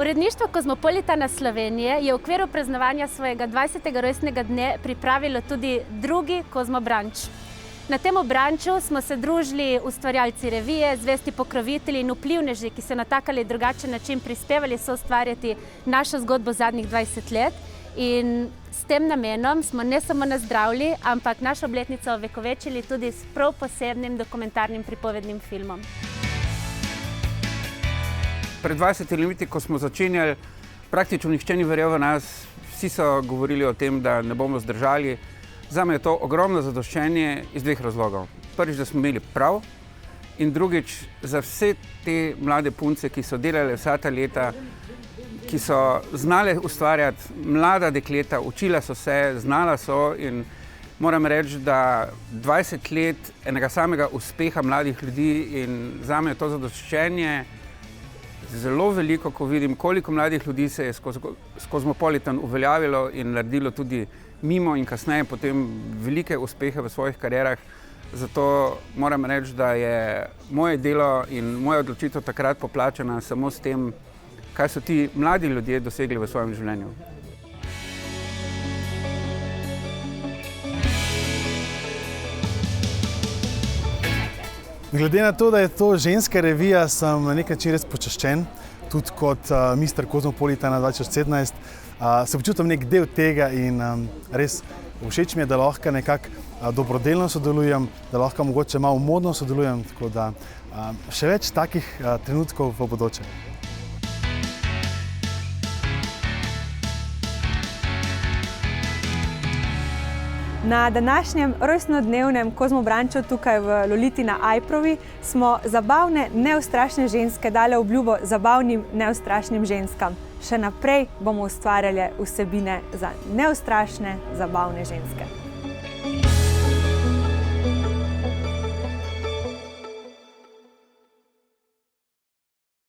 Uredništvo Kozmopolitana Slovenije je v okviru praznovanja svojega 20. rojstnega dne pripravilo tudi drugi Kozmo Brunch. Na tem branču smo se družili ustvarjalci revije, zvesti pokrovitelji in vplivneži, ki so na tak ali drugačen način prispevali soustvarjati našo zgodbo zadnjih 20 let. In s tem namenom smo ne samo nazdravili, ampak našo obletnico ovekovečili tudi s prav posebnim dokumentarnim pripovednim filmom. Pred 20 leti, ko smo začenjali, praktično nihče ni verjel v nas, vsi so govorili o tem, da ne bomo zdržali. Zame je to ogromno zadoščenje iz dveh razlogov. Prvič, da smo imeli prav, in drugič, za vse te mlade punce, ki so delale vsa ta leta, ki so znale ustvarjati, mlada dekleta, učila so se, znala so, in moram reči, da 20 let enega samega uspeha mladih ljudi, in zame je to zadoščenje zelo veliko, ko vidim, koliko mladih ljudi se je skozi Kozmopolitan uveljavilo in naredilo tudi mimo in kasneje potem velike uspehe v svojih karierah. Zato moram reči, da je moje delo in moja odločitev takrat poplačana samo s tem, kaj so ti mladi ljudje dosegli v svojem življenju. Glede na to, da je to ženska revija, sem na nek način res počaščen, tudi kot mister Kozmopolitana 2017. Se počutim nek del tega in res všeč mi je, da lahko nekako dobrodelno sodelujem, da lahko mogoče malo modno sodelujem, tako da še več takih trenutkov v bodoče. Na današnjem rojstnodnevnem Kozmo Brunchu tukaj v Loliti na Ajprovi smo zabavne, neustrašne ženske dale obljubo zabavnim, neustrašnim ženskam. Še naprej bomo ustvarjali vsebine za neustrašne, zabavne ženske.